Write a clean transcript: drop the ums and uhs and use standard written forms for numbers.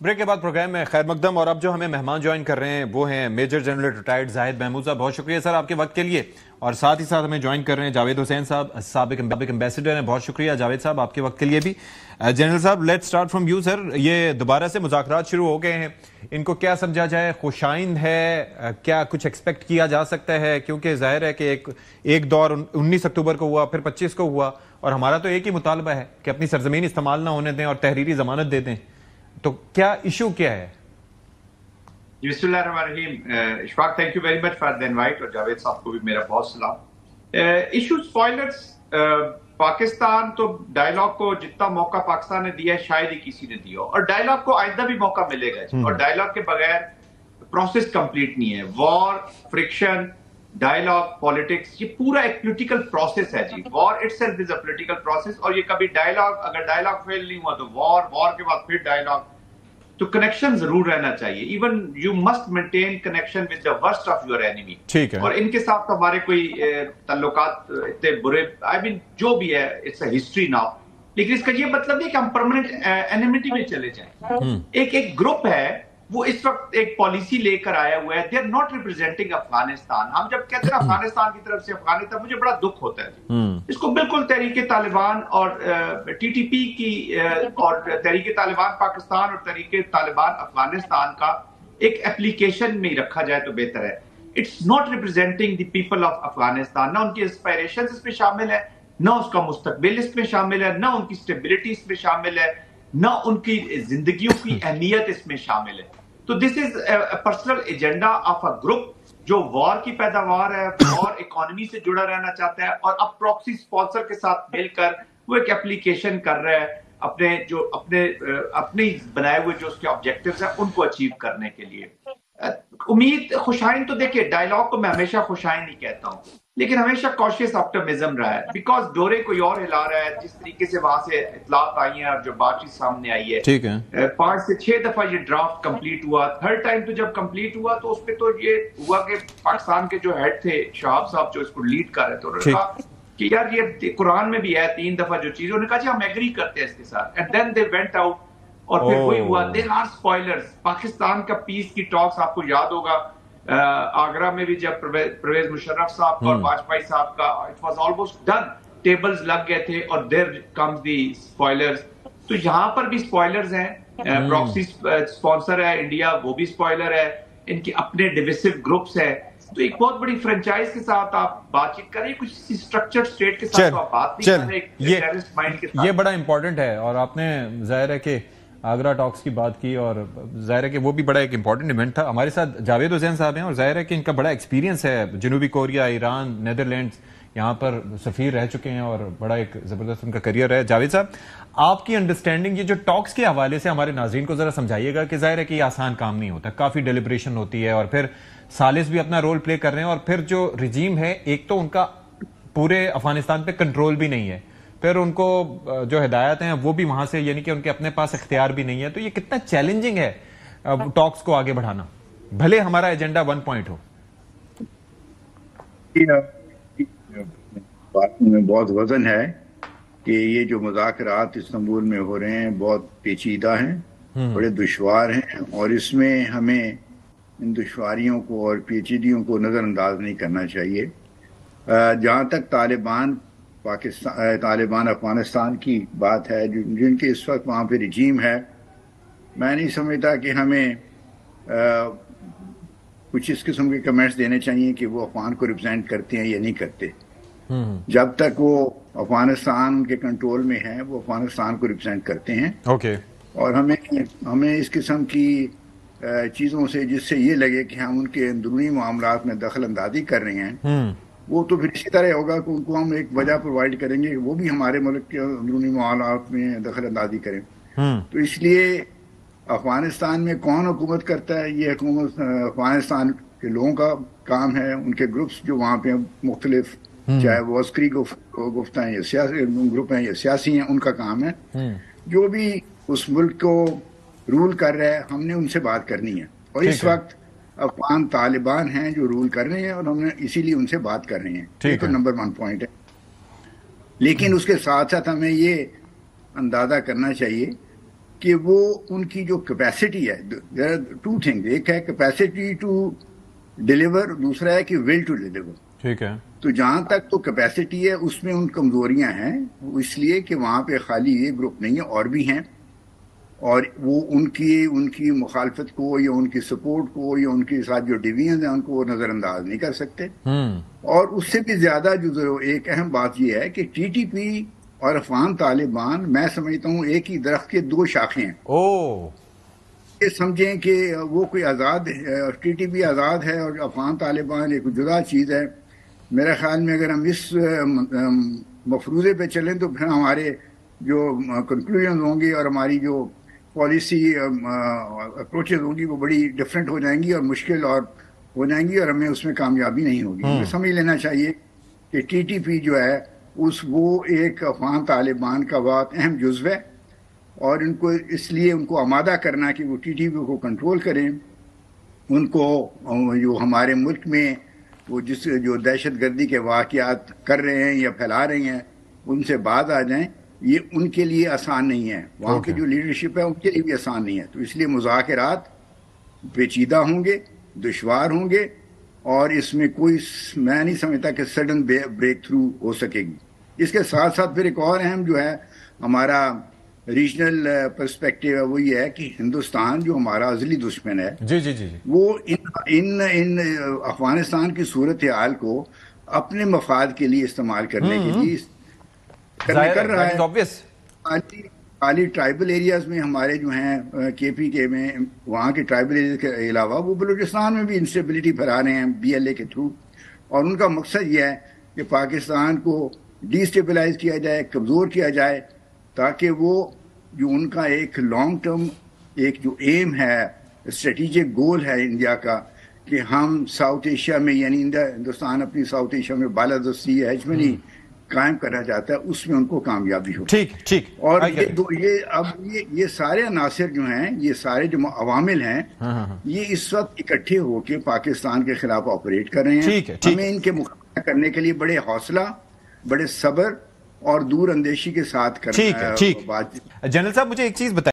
Break کے بعد programme میں خیر مقدم، اور اب جو ہمیں مہمان جوائن کر رہے ہیں وہ ہیں میجر جنرل ریٹائرڈ زاہد محمود صاحب. بہت شکریہ سر آپ کے وقت کے لیے. اور ساتھ ہی ساتھ ہمیں جوائن کر رہے ہیں جاوید حسین صاحب، سابق امبیسڈر ہیں. بہت شکریہ جاوید صاحب آپ کے وقت کے لیے بھی. جنرل صاحب let start from you sir. یہ دوبارہ سے مذاکرات شروع ہو گئے ہیں، ان کو کیا سمجھا جائے؟ خوشائند ہے؟ کیا کچھ ایکسپیکٹ کیا جا سکتا ہے؟ کیونکہ ظاہر ہے کہ ایک دور 19 اکتوبر کو ہوا، پھر 25 کو ہوا، اور ہمارا تو ایک ہی مطالبہ ہے کہ اپنی سرزمین استعمال نہ ہونے دیں اور تحریری ضمانت دے دیں. تو کیا ایشو کیا ہے؟ بسم اللہ الرحمن الرحیم. Ashfaq thank you very much for the invite, اور جاوید صاحب کو بھی میرا بہت سلام. ایشو اسپوائلرز، پاکستان تو ڈائلاگ کو جتنا موقع پاکستان نے دیا ہے شاید ہی کسی نے دیا ہو، اور ڈائلاگ کو آئندہ بھی موقع ملے گا. اور ڈائلاگ کے بغیر پروسیس کمپلیٹ نہیں ہے. وار، فرکشن، ڈائلاگ، پالیٹکس، یہ پورا ایک پولیٹیکل پروسیس ہے جی. War itself is a political process, اور یہ کبھی ڈائلاگ، اگر ڈائلاگ فیل نہیں ہوا تو وار کے بعد پھر ڈائلاگ. تو کنیکشن ضرور رہنا چاہیے. Even you must maintain connection with the worst of your enemy. ٹھیک ہے. اور ان کے ساتھ ہمارے کوئی تعلقات اتنے برے، آئی مین جو بھی ہے اٹس اے ہسٹری ناؤ. لیکن اس کا یہ مطلب نہیں کہ ہم پرماننٹ اینیمیٹی میں چلے جائیں. ایک گروپ ہے وہ اس وقت ایک پالیسی لے کر آیا ہوا ہے. They are not representing Afghanistan. ہم جب کہتے ہیں افغانستان کی طرف سے افغانستان، مجھے بڑا دکھ ہوتا ہے. اس کو بالکل تحریک طالبان اور ٹی ٹی پی کی اور تحریک طالبان پاکستان اور تحریک طالبان افغانستان کا ایک اپلیکیشن میں رکھا جائے تو بہتر ہے. It's not representing the people of Afghanistan. نہ ان کی اسپائریشنز اس میں شامل ہے، نہ اس کا مستقبل اس میں شامل ہے، نہ ان کی اسٹیبلٹی اس میں شامل ہے، نہ ان کی زندگیوں کی اہمیت اس میں شامل ہے. تو this is a personal agenda of a group جو وار کی پیداوار ہے، وار اکانومی سے جڑا رہنا چاہتا ہے، اور اب پراکسی اسپانسر کے ساتھ مل کر وہ ایک اپلیکیشن کر رہا ہے اپنے بنائے ہوئے جو اس کے آبجیکٹیوز ہیں ان کو اچیو کرنے کے لیے. امید خوشائند تو دیکھیں، ڈائلاگ کو میں ہمیشہ خوشائند ہی کہتا ہوں، لیکن ہمیشہ کوشیس آپٹمزم رہا ہے. بیکاز ڈورے کوئی اور ہلا رہا ہے. جس طریقے سے وہاں سے اطلاعات آئی ہیں اور جو بات چیت سامنے آئی ہے، ٹھیک ہے، 5 سے 6 دفعہ یہ ڈرافٹ کمپلیٹ ہوا. تھرڈ ٹائم تو جب کمپلیٹ ہوا تو اس پہ تو یہ ہوا کہ پاکستان کے جو ہیڈ تھے شہاب صاحب جو اس کو لیڈ کر رہے تھے، انہوں نے کہا کہ یار یہ قرآن میں بھی ہے 3 دفعہ جو چیز، انہوں نے کہا جی ہم ایگری کرتے ہیں اس کے ساتھ. And then they went out, اور پھر وہی ہوا. There are spoilers. پاکستان کا پیس کی ٹاکس آپ کو یاد ہوگا آگرہ میں بھی جب پرویز مشرف صاحب کا اور واجپئی صاحب کا it was almost done, tables لگ گئے تھے، اور دیر کمز دی اسپوائلرز. تو یہاں پر بھی اسپوائلرز ہیں. پراکسی اسپانسر ہے انڈیا، وہ بھی اسپوائلر ہے. ان کے اپنے ڈویسو گروپس ہیں. تو ایک بہت بڑی فرنچائز کے ساتھ آپ بات چیت کریں، کچھ اسٹرکچرڈ اسٹیٹ کے ساتھ آپ بات نہیں کر رہے، ٹیررسٹ مائنڈ کے ساتھ. یہ بڑا امپورٹنٹ ہے. اور آپ نے ظاہر ہے کہ آگرہ ٹاکس کی بات کی، اور ظاہر ہے کہ وہ بھی بڑا ایک امپورٹنٹ ایونٹ تھا. ہمارے ساتھ جاوید حسین صاحب ہیں، اور ظاہر ہے کہ ان کا بڑا ایکسپیرینس ہے. جنوبی کوریا، ایران، نیدرلینڈز، یہاں پر سفیر رہ چکے ہیں، اور بڑا ایک زبردست ان کا کریئر ہے. جاوید صاحب، آپ کی انڈرسٹینڈنگ یہ جو ٹاکس کے حوالے سے ہمارے ناظرین کو ذرا سمجھائیے گا کہ ظاہر ہے کہ یہ آسان کام نہیں ہوتا، کافی ڈیلیبریشن ہوتی ہے، اور پھر ثالث بھی اپنا رول پلے کر رہے ہیں، اور پھر جو رجیم ہے ایک تو ان کا پورے افغانستان پہ کنٹرول بھی نہیں ہے، پھر ان کو جو ہدایات ہیں وہ بھی وہاں سے، یعنی کہ ان کے اپنے پاس اختیار بھی نہیں ہے. تو یہ کتنا چیلنجنگ ہے ٹاکس کو آگے بڑھانا، بھلے ہمارا ایجنڈا 1 پوائنٹ ہو. بات میں بہت وزن ہے کہ یہ جو مذاکرات استنبول میں ہو رہے ہیں بہت پیچیدہ ہیں، بڑے دشوار ہیں، اور اس میں ہمیں ان دشواریوں کو اور پیچیدگیوں کو نظر انداز نہیں کرنا چاہیے. جہاں تک طالبان افغانستان کی بات ہے، جن کے اس وقت وہاں پہ رجیم ہے، میں نہیں سمجھتا کہ ہمیں کچھ اس قسم کے کمنٹس دینے چاہیے کہ وہ افغان کو ریپرزینٹ کرتے ہیں یا نہیں کرتے. جب تک وہ افغانستان کے کنٹرول میں ہیں وہ افغانستان کو ریپرزینٹ کرتے ہیں. اور ہمیں اس قسم کی چیزوں سے، جس سے یہ لگے کہ ہم ان کے اندرونی معاملات میں دخل اندازی کر رہے ہیں، وہ تو پھر اسی طرح ہوگا کہ ان کو ہم ایک وجہ پرووائڈ کریں گے کہ وہ بھی ہمارے ملک کے اندرونی معاملات میں دخل اندازی کریں. تو اس لیے افغانستان میں کون حکومت کرتا ہے، یہ حکومت افغانستان کے لوگوں کا کام ہے. ان کے گروپس جو وہاں پہ مختلف، چاہے وہ عسکری گفت ہیں یا سیاسی گروپ ہیں یا سیاسی ہیں، ان کا کام ہے. جو بھی اس ملک کو رول کر رہا ہے ہم نے ان سے بات کرنی ہے. اور اس وقت افغان طالبان ہیں جو رول کر رہے ہیں، اور ہم نے اسی لیے ان سے بات کر رہے ہیں. یہ تو نمبر 1 پوائنٹ ہے. لیکن اس کے ساتھ ساتھ ہمیں یہ اندازہ کرنا چاہیے کہ وہ ان کی جو کیپیسٹی ہے، دیر آر ٹو تھنگ، ایک ہے کیپیسٹی ٹو ڈیلیور، دوسرا ہے کہ ول ٹو ڈیلیور. ٹھیک ہے. تو جہاں تک تو کیپیسٹی ہے اس میں ان کمزوریاں ہیں، اس لیے کہ وہاں پہ خالی یہ گروپ نہیں ہے، اور بھی ہیں، اور وہ ان کی مخالفت کو یا ان کی سپورٹ کو یا ان کے ساتھ جو ڈویژنز ہیں ان کو وہ نظر انداز نہیں کر سکتے. اور اس سے بھی زیادہ جو ایک اہم بات یہ ہے کہ ٹی ٹی پی اور افغان طالبان میں سمجھتا ہوں ایک ہی درخت کے دو شاخیں ہیں. یہ سمجھیں کہ وہ کوئی آزاد ٹی ٹی پی آزاد ہے اور افغان طالبان ایک جدا چیز ہے. میرے خیال میں اگر ہم اس مفروضے پہ چلیں تو پھر ہمارے جو کنکلوژن ہوں گی اور ہماری جو پالیسی اپروچز ہوں گی وہ بڑی ڈفرینٹ ہو جائیں گی اور مشکل اور ہو جائیں گی، اور ہمیں اس میں کامیابی نہیں ہوگی. ہمیں سمجھ لینا چاہیے کہ ٹی ٹی پی جو ہے وہ ایک افغان طالبان کا بہت اہم جزو ہے، اور ان کو اس لیے ان کو آمادہ کرنا کہ وہ ٹی ٹی پی کو کنٹرول کریں، ان کو جو ہمارے ملک میں وہ جو دہشت گردی کے واقعات کر رہے ہیں یا پھیلا رہے ہیں ان سے باز آ جائیں، یہ ان کے لیے آسان نہیں ہے. وہاں کی جو لیڈرشپ ہے ان کے لیے بھی آسان نہیں ہے. تو اس لیے مذاکرات پیچیدہ ہوں گے، دشوار ہوں گے، اور اس میں کوئی میں نہیں سمجھتا کہ سڈن بریک تھرو ہو سکے گی. اس کے ساتھ ساتھ پھر ایک اور اہم جو ہے ہمارا ریجنل پرسپیکٹو ہے، وہ یہ ہے کہ ہندوستان جو ہمارا ازلی دشمن ہے، وہ ان افغانستان کی صورتحال کو اپنے مفاد کے لیے استعمال کرنے کے لیے کر رہا ہے. خالی ٹرائبل ایریاز میں ہمارے جو ہیں کے پی کے میں، وہاں کے ٹرائبل ایریاز کے علاوہ وہ بلوچستان میں بھی انسٹیبلٹی پھیلا رہے ہیں بی ایل اے کے تھرو، اور ان کا مقصد یہ ہے کہ پاکستان کو ڈی اسٹیبلائز کیا جائے، کمزور کیا جائے، تاکہ وہ جو ان کا ایک لانگ ٹرم ایک جو ایم ہے، اسٹریٹجک گول ہے انڈیا کا، کہ ہم ساؤتھ ایشیا میں، یعنی ہندوستان اپنی ساؤتھ ایشیا میں بالادستی ہیجمنی قائم کرنا چاہتا ہے، اس میں ان کو کامیابی ہو. ٹھیک. اور یہ سارے عناصر جو ہیں، یہ سارے جو عوامل ہیں، یہ اس وقت اکٹھے ہو کے پاکستان کے خلاف آپریٹ کر رہے ہیں. ہمیں ان کے مقابلہ کرنے کے لیے بڑے حوصلہ، بڑے صبر اور دور اندیشی کے ساتھ کرنا ہے. ٹھیک. جنرل صاحب مجھے ایک چیز بتائیے.